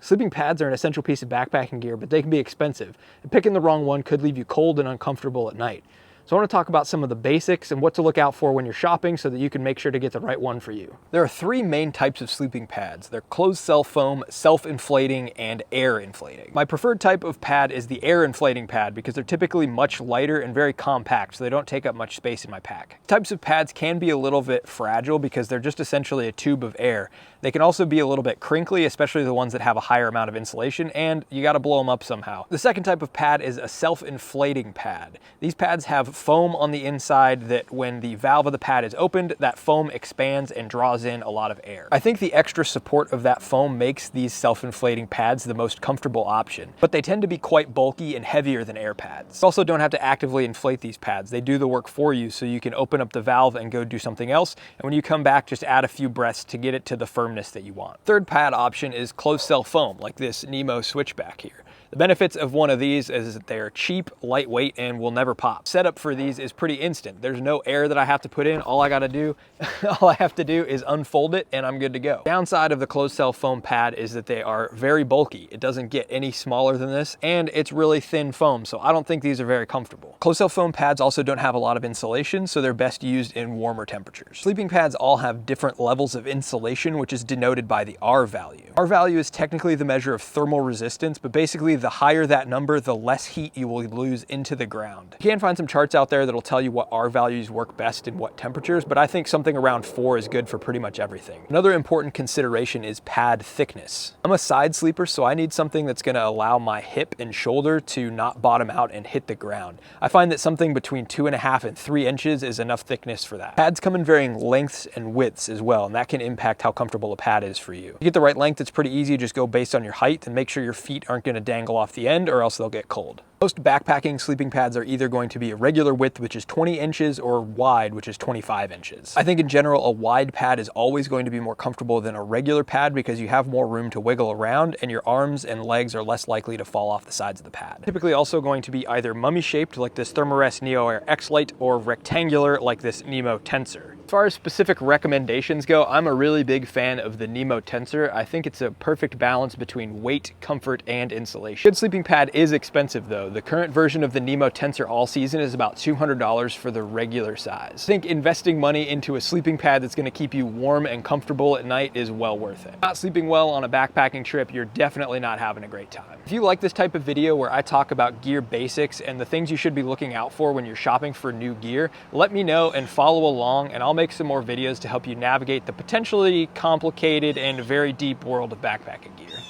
Sleeping pads are an essential piece of backpacking gear, but they can be expensive, and picking the wrong one could leave you cold and uncomfortable at night. So I want to talk about some of the basics and what to look out for when you're shopping so that you can make sure to get the right one for you. There are three main types of sleeping pads. They're closed cell foam, self-inflating, and air inflating. My preferred type of pad is the air inflating pad because they're typically much lighter and very compact, so they don't take up much space in my pack. Types of pads can be a little bit fragile because they're just essentially a tube of air. They can also be a little bit crinkly, especially the ones that have a higher amount of insulation, and you got to blow them up somehow. The second type of pad is a self-inflating pad. These pads have foam on the inside that when the valve of the pad is opened, that foam expands and draws in a lot of air. I think the extra support of that foam makes these self-inflating pads the most comfortable option, but they tend to be quite bulky and heavier than air pads. You also don't have to actively inflate these pads. They do the work for you, so you can open up the valve and go do something else, and when you come back, just add a few breaths to get it to the firmness that you want. Third pad option is closed cell foam, like this Nemo Switchback here. The benefits of one of these is that they are cheap, lightweight, and will never pop. Setup for these is pretty instant. There's no air that I have to put in. All I have to do is unfold it and I'm good to go. Downside of the closed cell foam pad is that they are very bulky. It doesn't get any smaller than this, and it's really thin foam, so I don't think these are very comfortable. Closed cell foam pads also don't have a lot of insulation, so they're best used in warmer temperatures. Sleeping pads all have different levels of insulation, which is denoted by the R value. R value is technically the measure of thermal resistance, but basically the higher that number, the less heat you will lose into the ground. You can find some charts out there that'll tell you what R values work best in what temperatures, but I think something around 4 is good for pretty much everything. Another important consideration is pad thickness. I'm a side sleeper, so I need something that's gonna allow my hip and shoulder to not bottom out and hit the ground. I find that something between 2.5 and 3 inches is enough thickness for that. Pads come in varying lengths and widths as well, and that can impact how comfortable a pad is for you. To get the right length, it's pretty easy. Just go based on your height and make sure your feet aren't gonna dangle off the end or else they'll get cold. Most backpacking sleeping pads are either going to be a regular width, which is 20 inches, or wide, which is 25 inches. I think in general, a wide pad is always going to be more comfortable than a regular pad because you have more room to wiggle around and your arms and legs are less likely to fall off the sides of the pad. Typically also going to be either mummy shaped like this Thermarest Neo Air X-Lite or rectangular like this Nemo Tensor. As far as specific recommendations go, I'm a really big fan of the Nemo Tensor. I think it's a perfect balance between weight, comfort, and insulation. Good sleeping pad is expensive though. The current version of the Nemo Tensor all season is about $200 for the regular size. I think investing money into a sleeping pad that's gonna keep you warm and comfortable at night is well worth it. Not sleeping well on a backpacking trip, you're definitely not having a great time. If you like this type of video where I talk about gear basics and the things you should be looking out for when you're shopping for new gear, let me know and follow along, and I'll make some more videos to help you navigate the potentially complicated and very deep world of backpacking gear.